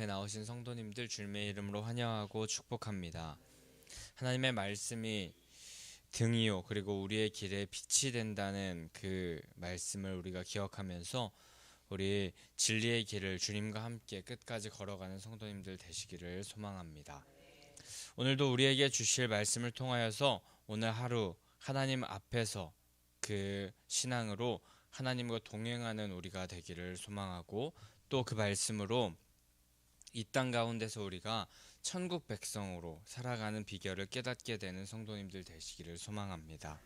앞에 나오신 성도님들 주님의 이름으로 환영하고 축복합니다. 하나님의 말씀이 등이요 그리고 우리의 길에 빛이 된다는 그 말씀을 우리가 기억하면서 우리 진리의 길을 주님과 함께 끝까지 걸어가는 성도님들 되시기를 소망합니다. 오늘도 우리에게 주실 말씀을 통하여서 오늘 하루 하나님 앞에서 그 신앙으로 하나님과 동행하는 우리가 되기를 소망하고, 또 그 말씀으로 이 땅 가운데서 우리가 천국 백성으로 살아가는 비결을 깨닫게 되는 성도님들 되시기를 소망합니다.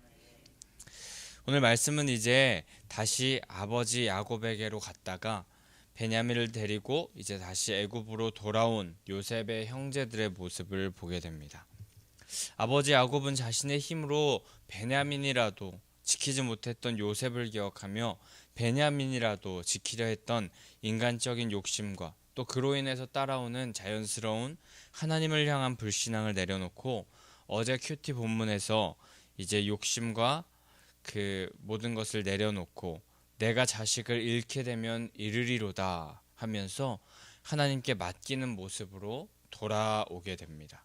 오늘 말씀은 이제 다시 아버지 야곱에게로 갔다가 베냐민을 데리고 이제 다시 애굽으로 돌아온 요셉의 형제들의 모습을 보게 됩니다. 아버지 야곱은 자신의 힘으로 베냐민이라도 지키지 못했던 요셉을 기억하며 베냐민이라도 지키려 했던 인간적인 욕심과 또 그로 인해서 따라오는 자연스러운 하나님을 향한 불신앙을 내려놓고, 어제 큐티 본문에서 이제 욕심과 그 모든 것을 내려놓고 내가 자식을 잃게 되면 잃으리로다 하면서 하나님께 맡기는 모습으로 돌아오게 됩니다.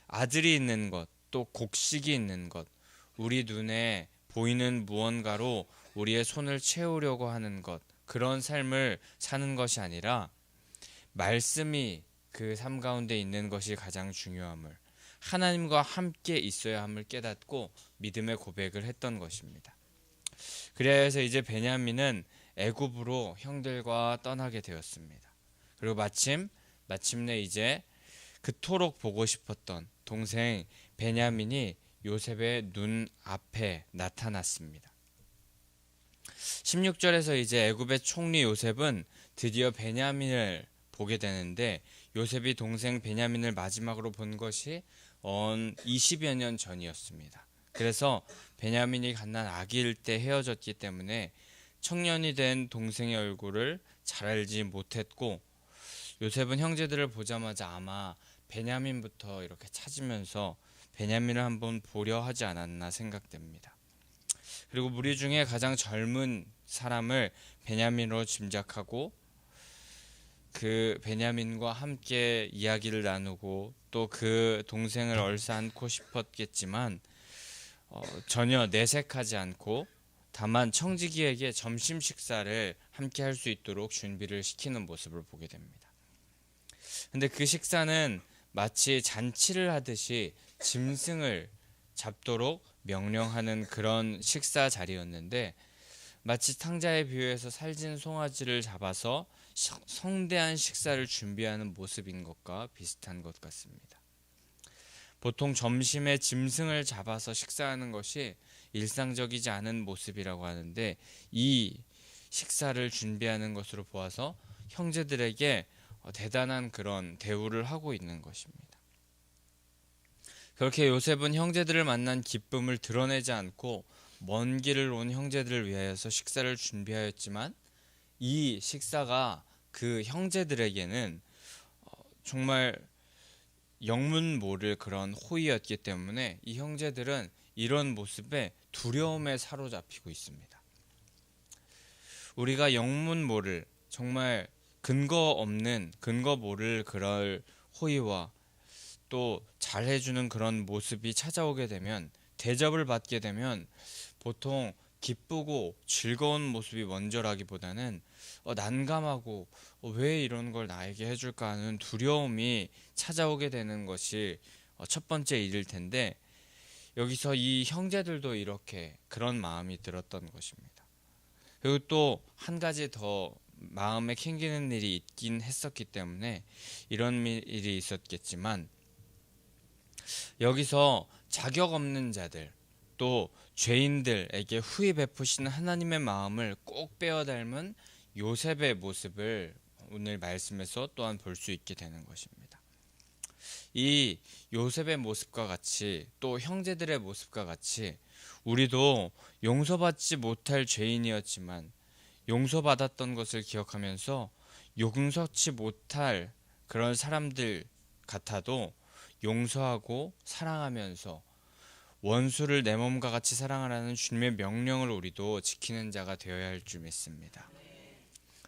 아들이 있는 것, 또 곡식이 있는 것, 우리 눈에 보이는 무언가로 우리의 손을 채우려고 하는 것, 그런 삶을 사는 것이 아니라 말씀이 그 삶 가운데 있는 것이 가장 중요함을, 하나님과 함께 있어야 함을 깨닫고 믿음의 고백을 했던 것입니다. 그래서 이제 베냐민은 애굽으로 형들과 떠나게 되었습니다. 그리고 마침내 이제 그토록 보고 싶었던 동생 베냐민이 요셉의 눈 앞에 나타났습니다. 16절에서 이제 애굽의 총리 요셉은 드디어 베냐민을 보게 되는데, 요셉이 동생 베냐민을 마지막으로 본 것이 20여 년 전이었습니다. 그래서 베냐민이 갓난 아기일 때 헤어졌기 때문에 청년이 된 동생의 얼굴을 잘 알지 못했고, 요셉은 형제들을 보자마자 아마 베냐민부터 이렇게 찾으면서 베냐민을 한번 보려 하지 않았나 생각됩니다. 그리고 무리 중에 가장 젊은 사람을 베냐민으로 짐작하고 그 베냐민과 함께 이야기를 나누고 또 그 동생을 얼싸안고 싶었겠지만 전혀 내색하지 않고 다만 청지기에게 점심 식사를 함께 할 수 있도록 준비를 시키는 모습을 보게 됩니다. 근데 그 식사는 마치 잔치를 하듯이 짐승을 잡도록 명령하는 그런 식사 자리였는데, 마치 탕자에 비유해서 살진 송아지를 잡아서 성대한 식사를 준비하는 모습인 것과 비슷한 것 같습니다. 보통 점심에 짐승을 잡아서 식사하는 것이 일상적이지 않은 모습이라고 하는데, 이 식사를 준비하는 것으로 보아서 형제들에게 대단한 그런 대우를 하고 있는 것입니다. 그렇게 요셉은 형제들을 만난 기쁨을 드러내지 않고 먼 길을 온 형제들을 위하여서 식사를 준비하였지만, 이 식사가 그 형제들에게는 정말 영문 모를 그런 호의였기 때문에 이 형제들은 이런 모습에 두려움에 사로잡히고 있습니다. 우리가 영문 모를, 정말 근거 모를 그럴 호의와 또 잘해주는 그런 모습이 찾아오게 되면, 대접을 받게 되면 보통 기쁘고 즐거운 모습이 먼저라기보다는 난감하고 왜 이런 걸 나에게 해줄까 하는 두려움이 찾아오게 되는 것이 첫 번째 일일 텐데, 여기서 이 형제들도 이렇게 그런 마음이 들었던 것입니다. 그리고 또 한 가지 더 마음에 캥기는 일이 있긴 했었기 때문에 이런 일이 있었겠지만, 여기서 자격 없는 자들 또 죄인들에게 후히 베푸시는 하나님의 마음을 꼭 빼어 닮은 요셉의 모습을 오늘 말씀에서 또한 볼 수 있게 되는 것입니다. 이 요셉의 모습과 같이 또 형제들의 모습과 같이 우리도 용서받지 못할 죄인이었지만 용서받았던 것을 기억하면서 용서치 못할 그런 사람들 같아도 용서하고 사랑하면서 원수를 내 몸과 같이 사랑하라는 주님의 명령을 우리도 지키는 자가 되어야 할 줄 믿습니다.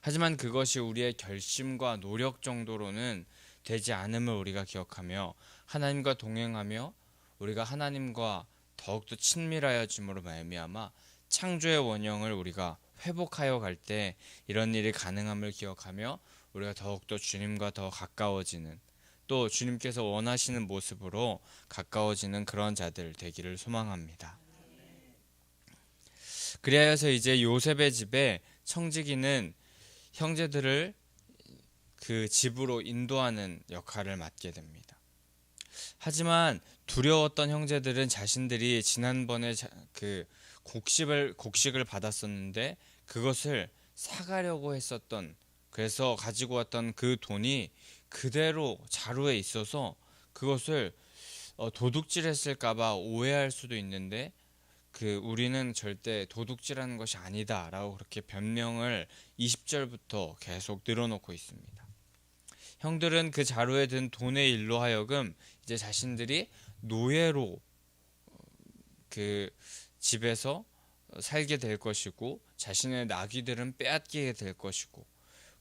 하지만 그것이 우리의 결심과 노력 정도로는 되지 않음을 우리가 기억하며 하나님과 동행하며 우리가 하나님과 더욱더 친밀하여짐으로 말미암아 창조의 원형을 우리가 회복하여 갈 때 이런 일이 가능함을 기억하며 우리가 더욱더 주님과 더 가까워지는, 또 주님께서 원하시는 모습으로 가까워지는 그런 자들 되기를 소망합니다. 그리하여서 이제 요셉의 집에 청지기는 형제들을 그 집으로 인도하는 역할을 맡게 됩니다. 하지만 두려웠던 형제들은 자신들이 지난번에 그 곡식을 받았었는데 그것을 사가려고 했었던, 그래서 가지고 왔던 그 돈이 그대로 자루에 있어서 그것을 도둑질했을까봐 오해할 수도 있는데 우리는 절대 도둑질하는 것이 아니다라고 그렇게 변명을 20절부터 계속 늘어놓고 있습니다. 형들은 그 자루에 든 돈의 일로 하여금 이제 자신들이 노예로 그 집에서 살게 될 것이고 자신의 나귀들은 빼앗기게 될 것이고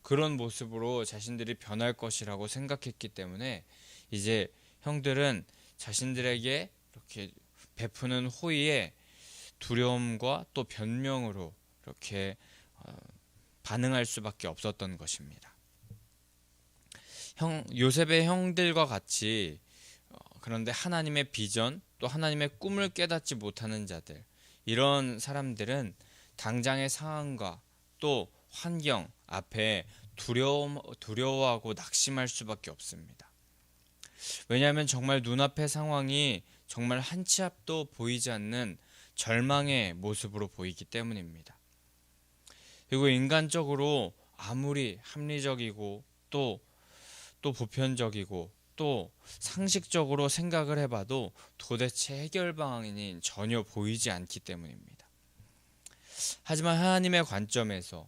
그런 모습으로 자신들이 변할 것이라고 생각했기 때문에 이제 형들은 자신들에게 이렇게 베푸는 호의에 두려움과 또 변명으로 이렇게 반응할 수밖에 없었던 것입니다. 요셉의 형들과 같이 그런데 하나님의 비전 또 하나님의 꿈을 깨닫지 못하는 자들, 이런 사람들은 당장의 상황과 또 환경 앞에 두려워하고 낙심할 수밖에 없습니다. 왜냐하면 정말 눈앞의 상황이 정말 한 치 앞도 보이지 않는 절망의 모습으로 보이기 때문입니다. 그리고 인간적으로 아무리 합리적이고 또 보편적이고 또 상식적으로 생각을 해봐도 도대체 해결 방안이 전혀 보이지 않기 때문입니다. 하지만 하나님의 관점에서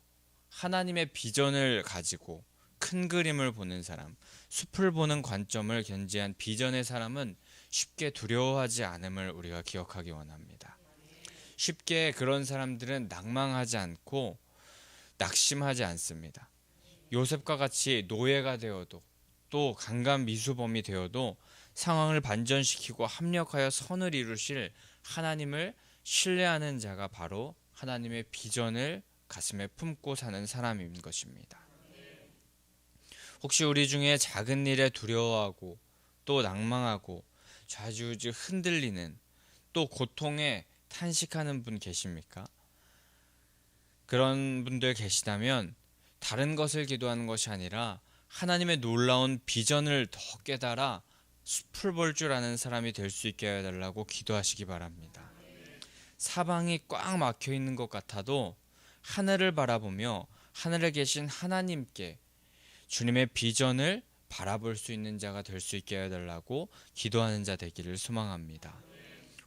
하나님의 비전을 가지고 큰 그림을 보는 사람, 숲을 보는 관점을 견지한 비전의 사람은 쉽게 두려워하지 않음을 우리가 기억하기 원합니다. 쉽게 그런 사람들은 낭망하지 않고 낙심하지 않습니다. 요셉과 같이 노예가 되어도 또 강간미수범이 되어도 상황을 반전시키고 합력하여 선을 이루실 하나님을 신뢰하는 자가 바로 하나님의 비전을 가슴에 품고 사는 사람인 것입니다. 혹시 우리 중에 작은 일에 두려워하고 또 낭망하고 좌지우지 흔들리는 또 고통에 탄식하는 분 계십니까? 그런 분들 계시다면 다른 것을 기도하는 것이 아니라 하나님의 놀라운 비전을 더 깨달아 숲을 볼 줄 아는 사람이 될 수 있게 해달라고 기도하시기 바랍니다. 사방이 꽉 막혀 있는 것 같아도 하늘을 바라보며 하늘에 계신 하나님께 주님의 비전을 바라볼 수 있는 자가 될 수 있게 해달라고 기도하는 자 되기를 소망합니다.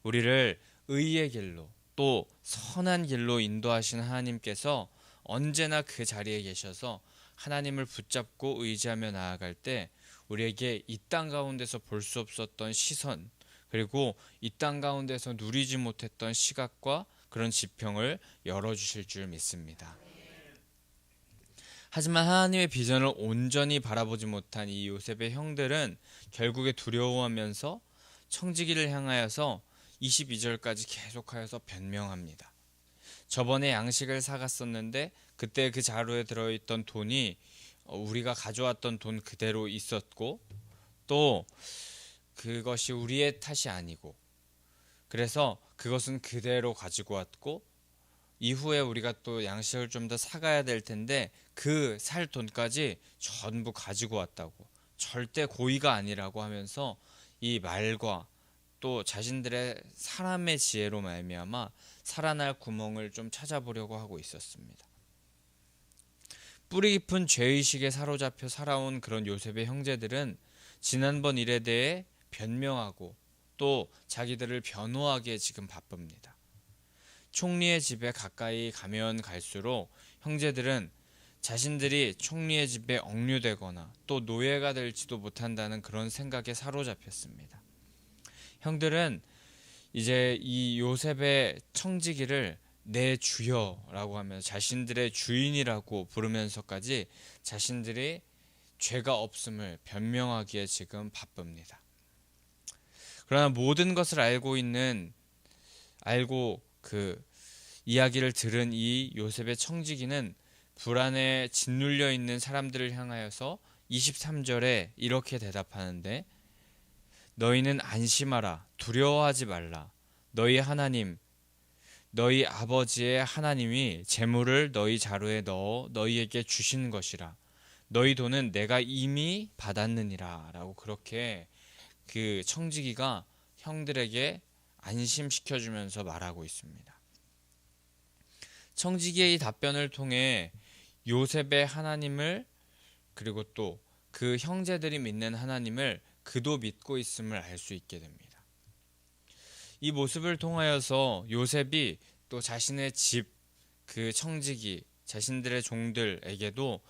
우리를 의의 길로 또 선한 길로 인도하신 하나님께서 언제나 그 자리에 계셔서 하나님을 붙잡고 의지하며 나아갈 때 우리에게 이 땅 가운데서 볼 수 없었던 시선, 그리고 이 땅 가운데서 누리지 못했던 시각과 그런 지평을 열어주실 줄 믿습니다. 하지만 하나님의 비전을 온전히 바라보지 못한 이 요셉의 형들은 결국에 두려워하면서 청지기를 향하여서 22절까지 계속하여서 변명합니다. 저번에 양식을 사갔었는데 그때 그 자루에 들어있던 돈이 우리가 가져왔던 돈 그대로 있었고 또 그것이 우리의 탓이 아니고 그래서 그것은 그대로 가지고 왔고 이후에 우리가 또 양식을 좀 더 사가야 될 텐데 그 살 돈까지 전부 가지고 왔다고, 절대 고의가 아니라고 하면서 이 말과 또 자신들의 사람의 지혜로 말미암아 살아날 구멍을 좀 찾아보려고 하고 있었습니다. 뿌리 깊은 죄의식에 사로잡혀 살아온 그런 요셉의 형제들은 지난번 일에 대해 변명하고 또 자기들을 변호하기에 지금 바쁩니다. 총리의 집에 가까이 가면 갈수록 형제들은 자신들이 총리의 집에 억류되거나 또 노예가 될지도 못한다는 그런 생각에 사로잡혔습니다. 형들은 이제 이 요셉의 청지기를 내 주여라고 하면서 자신들의 주인이라고 부르면서까지 자신들이 죄가 없음을 변명하기에 지금 바쁩니다. 그러나 모든 것을 알고 그 이야기를 들은 이 요셉의 청지기는 불안에 짓눌려 있는 사람들을 향하여서 23절에 이렇게 대답하는데, 너희는 안심하라, 두려워하지 말라. 너희 하나님, 너희 아버지의 하나님이 재물을 너희 자루에 넣어 너희에게 주신 것이라. 너희 돈은 내가 이미 받았느니라. 라고 그렇게 그 청지기가 형들에게 안심시켜주면서 말하고 있습니다. 청지기의 이 답변을 통해 요셉의 하나님을, 그리고 또 그 형제들이 믿는 하나님을 그도 믿고 있음을 알 수 있게 됩니다. 이 모습을 통하여서 요셉이 또 자신의 집, 그 청지기, 자신들의 종들에게도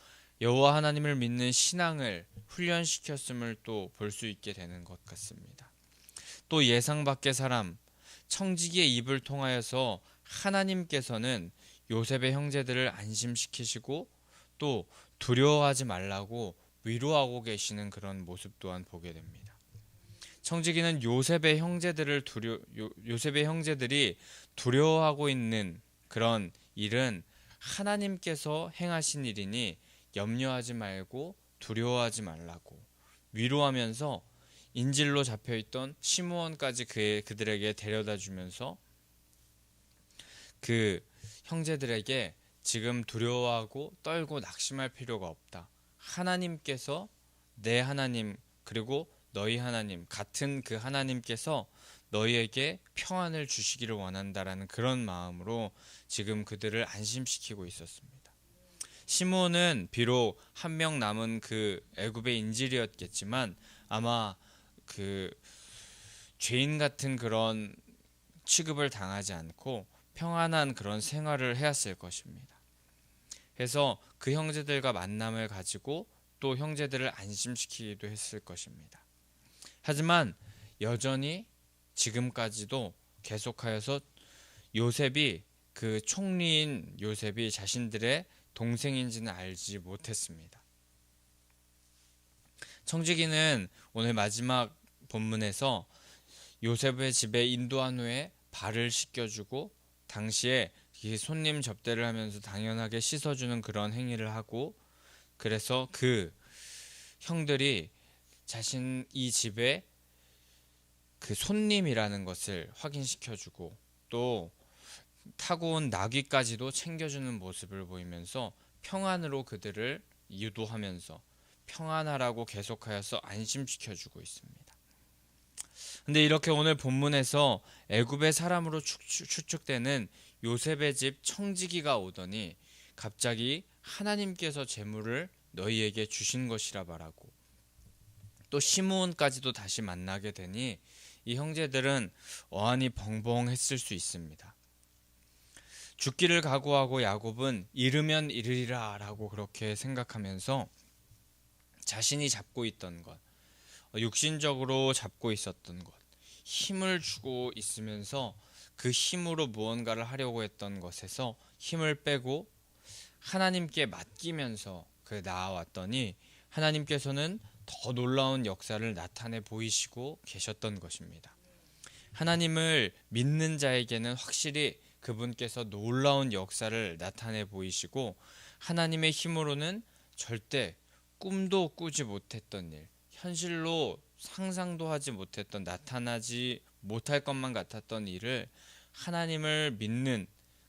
여호와 하나님을 믿는 신앙을 훈련시켰음을 또 볼 수 있게 되는 것 같습니다. 또 예상 밖의 사람, 청지기의 입을 통하여서 하나님께서는 요셉의 형제들을 안심시키시고 또 두려워하지 말라고 위로하고 계시는 그런 모습 또한 보게 됩니다. 청지기는 요셉의 형제들이 두려워하고 있는 그런 일은 하나님께서 행하신 일이니 염려하지 말고 두려워하지 말라고 위로하면서 인질로 잡혀있던 시므온까지 그들에게 데려다 주면서 그 형제들에게 지금 두려워하고 떨고 낙심할 필요가 없다. 하나님께서, 내 하나님 그리고 너희 하나님, 같은 그 하나님께서 너희에게 평안을 주시기를 원한다라는 그런 마음으로 지금 그들을 안심시키고 있었습니다. 시므온은 비록 한 명 남은 그 애굽의 인질이었겠지만 아마 그 죄인 같은 그런 취급을 당하지 않고 평안한 그런 생활을 해왔을 것입니다. 그래서 그 형제들과 만남을 가지고 또 형제들을 안심시키기도 했을 것입니다. 하지만 여전히 지금까지도 계속하여서 그 총리인 요셉이 자신들의 동생인지는 알지 못했습니다. 청지기는 오늘 마지막 본문에서 요셉의 집에 인도한 후에 발을 씻겨주고 당시에 손님 접대를 하면서 당연하게 씻어주는 그런 행위를 하고, 그래서 그 형들이 자신 이 집에 그 손님이라는 것을 확인시켜주고 또 타고 온 나귀까지도 챙겨주는 모습을 보이면서 평안으로 그들을 유도하면서 평안하라고 계속하여서 안심시켜주고 있습니다. 근데 이렇게 오늘 본문에서 애굽의 사람으로 추측되는 요셉의 집 청지기가 오더니 갑자기 하나님께서 재물을 너희에게 주신 것이라 말하고 또 시므온까지도 다시 만나게 되니 이 형제들은 어안이 벙벙했을 수 있습니다. 죽기를 각오하고 야곱은 이르면 이르리라 라고 그렇게 생각하면서 자신이 잡고 있던 것, 육신적으로 잡고 있었던 것, 힘을 주고 있으면서 그 힘으로 무언가를 하려고 했던 것에서 힘을 빼고 하나님께 맡기면서 나아왔더니 하나님께서는 더 놀라운 역사를 나타내 보이시고 계셨던 것입니다. 하나님을 믿는 자에게는 확실히 그분께서 놀라운 역사를 나타내 보이시고 하나님의 힘으로는 절대 꿈도 꾸지 못했던 일, 현실로 상상도 하지 못했던, 나타나지 못할 것만 같았던 일을 하나님을 믿는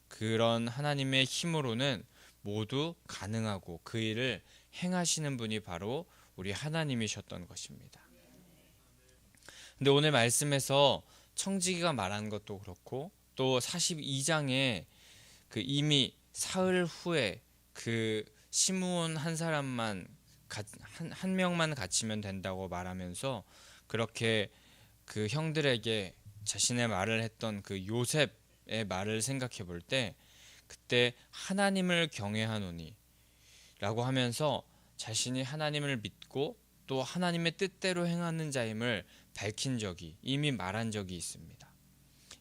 그런 하나님의 힘으로는 모두 가능하고 그 일을 행하시는 분이 바로 우리 하나님이셨던 것입니다. 근데 오늘 말씀에서 청지기가 말한 것도 그렇고 또 42장에 그 이미 사흘 후에 그 시므온 한 명만 갇히면 된다고 말하면서 그렇게 그 형들에게 자신의 말을 했던 그 요셉의 말을 생각해 볼 때 그때 하나님을 경외하노니 라고 하면서 자신이 하나님을 믿고 또 하나님의 뜻대로 행하는 자임을 밝힌 적이, 이미 말한 적이 있습니다.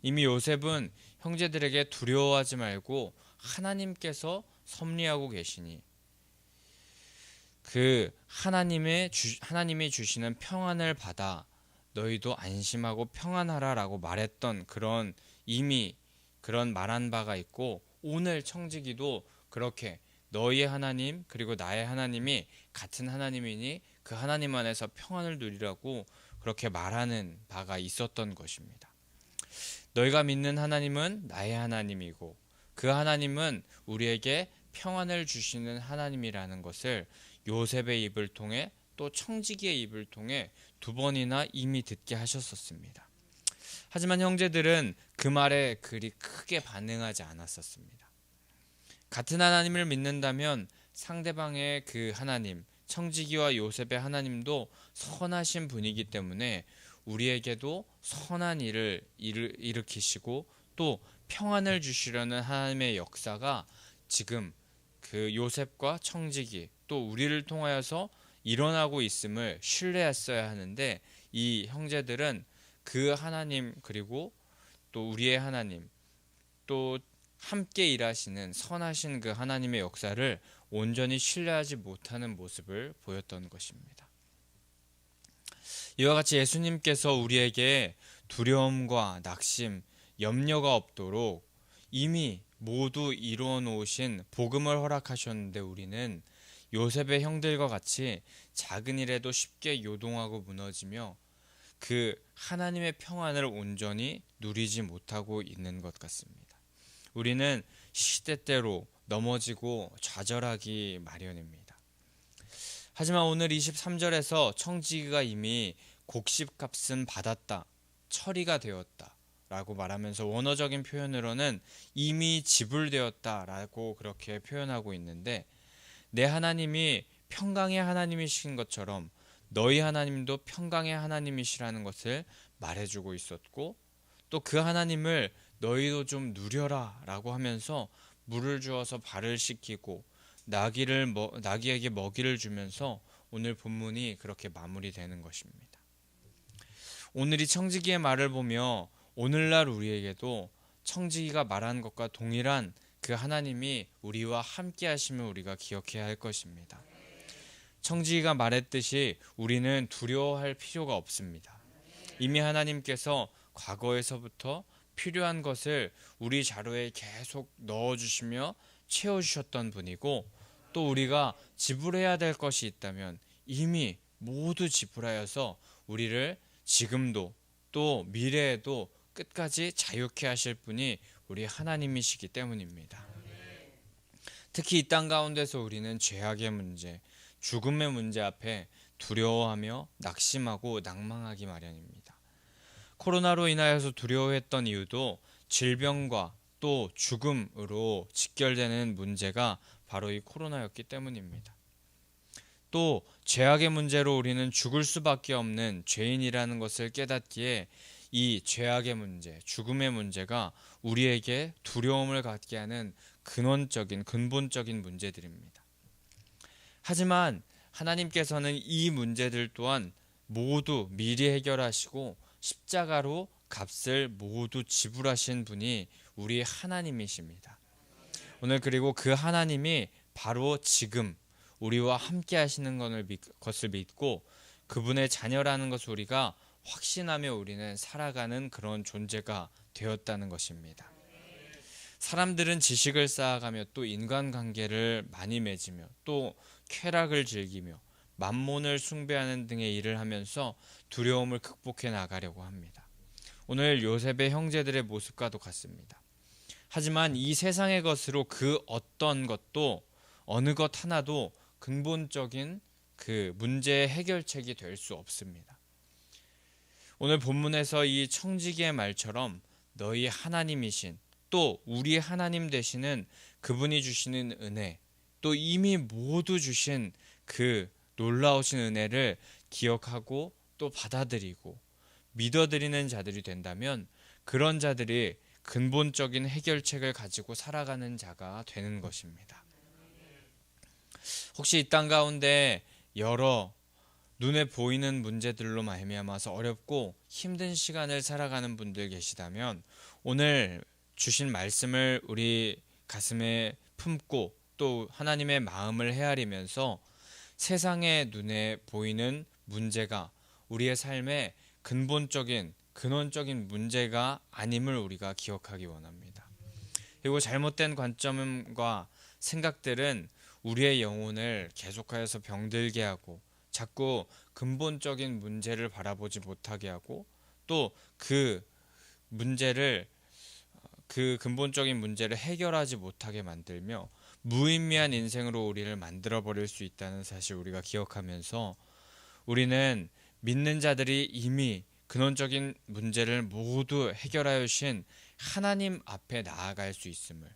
이미 요셉은 형제들에게 두려워하지 말고 하나님께서 섭리하고 계시니 그 하나님이 주시는 평안을 받아 너희도 안심하고 평안하라라고 말했던 그런 이미 그런 말한 바가 있고, 오늘 청지기도 그렇게 너희의 하나님 그리고 나의 하나님이 같은 하나님이니 그 하나님 안에서 평안을 누리라고 그렇게 말하는 바가 있었던 것입니다. 너희가 믿는 하나님은 나의 하나님이고 그 하나님은 우리에게 평안을 주시는 하나님이라는 것을 요셉의 입을 통해 또 청지기의 입을 통해 두 번이나 이미 듣게 하셨었습니다. 하지만 형제들은 그 말에 그리 크게 반응하지 않았었습니다. 같은 하나님을 믿는다면 상대방의 그 하나님, 청지기와 요셉의 하나님도 선하신 분이기 때문에 우리에게도 선한 일을 일으키시고 또 평안을 주시려는 하나님의 역사가 지금 그 요셉과 청지기 또 우리를 통하여서 일어나고 있음을 신뢰했어야 하는데, 이 형제들은 그 하나님 그리고 또 우리의 하나님 또 함께 일하시는 선하신 그 하나님의 역사를 온전히 신뢰하지 못하는 모습을 보였던 것입니다. 이와 같이 예수님께서 우리에게 두려움과 낙심, 염려가 없도록 이미 모두 이루어 놓으신 복음을 허락하셨는데, 우리는 요셉의 형들과 같이 작은 일에도 쉽게 요동하고 무너지며 그 하나님의 평안을 온전히 누리지 못하고 있는 것 같습니다. 우리는 시대때로 넘어지고 좌절하기 마련입니다. 하지만 오늘 23절에서 청지기가 이미 곡식값은 받았다, 처리가 되었다 라고 말하면서 원어적인 표현으로는 이미 지불되었다 라고 그렇게 표현하고 있는데, 내 하나님이 평강의 하나님이신 것처럼 너희 하나님도 평강의 하나님이시라는 것을 말해주고 있었고, 또 그 하나님을 너희도 좀 누려라 라고 하면서 물을 주어서 발을 씻기고 나귀에게 먹이를 주면서 오늘 본문이 그렇게 마무리되는 것입니다. 오늘 이 청지기의 말을 보며 오늘날 우리에게도 청지기가 말한 것과 동일한 그 하나님이 우리와 함께 하심을 우리가 기억해야 할 것입니다. 청지기가 말했듯이 우리는 두려워할 필요가 없습니다. 이미 하나님께서 과거에서부터 필요한 것을 우리 자료에 계속 넣어주시며 채워주셨던 분이고, 또 우리가 지불해야 될 것이 있다면 이미 모두 지불하여서 우리를 지금도 또 미래에도 끝까지 자유케 하실 분이 우리 하나님이시기 때문입니다. 특히 이 땅 가운데서 우리는 죄악의 문제, 죽음의 문제 앞에 두려워하며 낙심하고 낭망하기 마련입니다. 코로나로 인하여서 두려워했던 이유도 질병과 또 죽음으로 직결되는 문제가 바로 이 코로나였기 때문입니다. 또 죄악의 문제로 우리는 죽을 수밖에 없는 죄인이라는 것을 깨닫기에 이 죄악의 문제, 죽음의 문제가 우리에게 두려움을 갖게 하는 근본적인 문제들입니다. 하지만 하나님께서는 이 문제들 또한 모두 미리 해결하시고 십자가로 값을 모두 지불하신 분이 우리 하나님이십니다. 오늘 그리고 그 하나님이 바로 지금 우리와 함께 하시는 것을 믿고 그분의 자녀라는 것을 우리가 확신하며 우리는 살아가는 그런 존재가 되었다는 것입니다. 사람들은 지식을 쌓아가며 또 인간관계를 많이 맺으며 또 쾌락을 즐기며 만몬을 숭배하는 등의 일을 하면서 두려움을 극복해 나가려고 합니다. 오늘 요셉의 형제들의 모습과도 같습니다. 하지만 이 세상의 것으로 그 어떤 것도 어느 것 하나도 근본적인 그 문제의 해결책이 될 수 없습니다. 오늘 본문에서 이 청지기의 말처럼 너희 하나님이신 또 우리 하나님 되시는 그분이 주시는 은혜, 또 이미 모두 주신 그 놀라우신 은혜를 기억하고 또 받아들이고 믿어드리는 자들이 된다면 그런 자들이 근본적인 해결책을 가지고 살아가는 자가 되는 것입니다. 혹시 이 땅 가운데 여러 눈에 보이는 문제들로 말미암아서 어렵고 힘든 시간을 살아가는 분들 계시다면 오늘 주신 말씀을 우리 가슴에 품고 또 하나님의 마음을 헤아리면서 세상의 눈에 보이는 문제가 우리의 삶의 근본적인 근원적인 문제가 아님을 우리가 기억하기 원합니다. 그리고 잘못된 관점과 생각들은 우리의 영혼을 계속하여서 병들게 하고 자꾸 근본적인 문제를 바라보지 못하게 하고 또 그 근본적인 문제를 해결하지 못하게 만들며 무의미한 인생으로 우리를 만들어 버릴 수 있다는 사실 우리가 기억하면서 우리는 믿는 자들이 이미 근원적인 문제를 모두 해결하여 주신 하나님 앞에 나아갈 수 있음을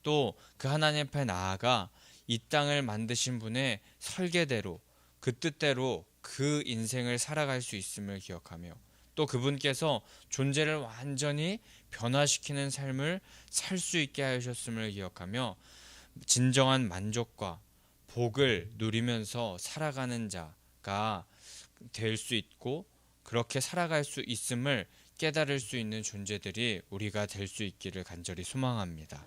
또 그 하나님 앞에 나아가 이 땅을 만드신 분의 설계대로 그 뜻대로 그 인생을 살아갈 수 있음을 기억하며 또 그분께서 존재를 완전히 변화시키는 삶을 살 수 있게 하셨음을 기억하며 진정한 만족과 복을 누리면서 살아가는 자가 될 수 있고 그렇게 살아갈 수 있음을 깨달을 수 있는 존재들이 우리가 될 수 있기를 간절히 소망합니다.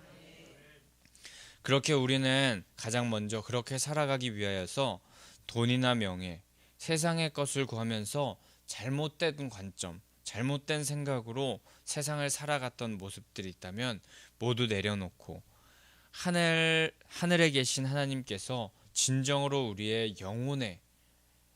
그렇게 우리는 가장 먼저 그렇게 살아가기 위하여서 돈이나 명예, 세상의 것을 구하면서 잘못된 관점, 잘못된 생각으로 세상을 살아갔던 모습들이 있다면 모두 내려놓고 하늘에 계신 하나님께서 진정으로 우리의 영혼에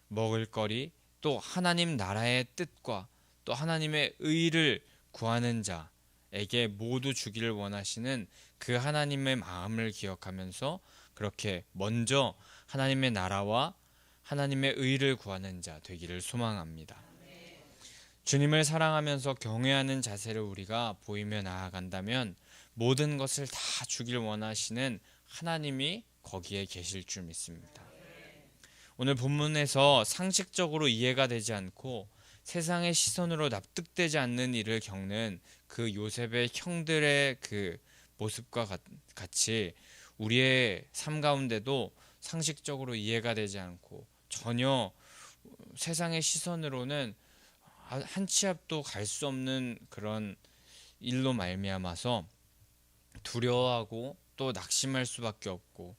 먹을거리 또 하나님 나라의 뜻과 또 하나님의 의를 구하는 자에게 모두 주기를 원하시는 그 하나님의 마음을 기억하면서 그렇게 먼저 하나님의 나라와 하나님의 의를 구하는 자 되기를 소망합니다. 주님을 사랑하면서 경외하는 자세를 우리가 보이며 나아간다면 모든 것을 다 주길 원하시는 하나님이 거기에 계실 줄 믿습니다. 오늘 본문에서 상식적으로 이해가 되지 않고 세상의 시선으로 납득되지 않는 일을 겪는 그 요셉의 형들의 그 모습과 같이 우리의 삶 가운데도 상식적으로 이해가 되지 않고 전혀 세상의 시선으로는 한 치 앞도 갈 수 없는 그런 일로 말미암아서 두려워하고 또 낙심할 수밖에 없고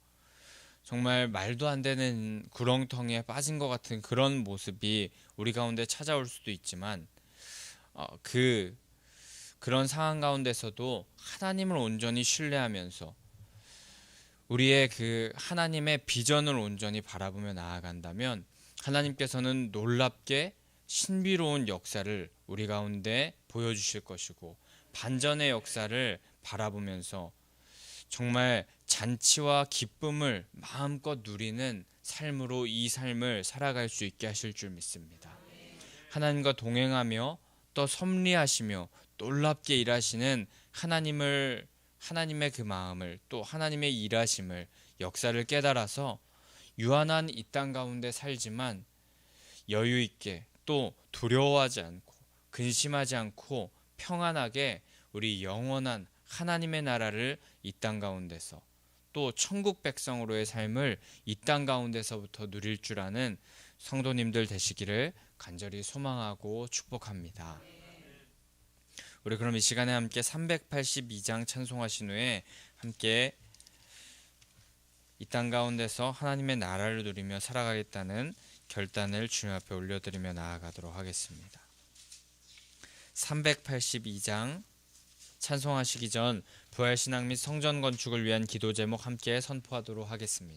정말 말도 안 되는 구렁텅이에 빠진 것 같은 그런 모습이 우리 가운데 찾아올 수도 있지만 그런 상황 가운데서도 하나님을 온전히 신뢰하면서 우리의 그 하나님의 비전을 온전히 바라보며 나아간다면 하나님께서는 놀랍게 신비로운 역사를 우리 가운데 보여주실 것이고 반전의 역사를 바라보면서 정말 잔치와 기쁨을 마음껏 누리는 삶으로 이 삶을 살아갈 수 있게 하실 줄 믿습니다. 하나님과 동행하며 또 섭리하시며 놀랍게 일하시는 하나님의 그 마음을 또 하나님의 일하심을 역사를 깨달아서 유한한 이 땅 가운데 살지만 여유 있게 또 두려워하지 않고 근심하지 않고 평안하게 우리 영원한 하나님의 나라를 이 땅 가운데서 또 천국 백성으로의 삶을 이 땅 가운데서부터 누릴 줄 아는 성도님들 되시기를 간절히 소망하고 축복합니다. 우리 그럼 이 시간에 함께 382장 찬송하신 후에 함께 이 땅 가운데서 하나님의 나라를 누리며 살아가겠다는 결단을 주님 앞에 올려드리며 나아가도록 하겠습니다. 382장 찬송하시기 전 부활신앙 및 성전 건축을 위한 기도 제목 함께 선포하도록 하겠습니다.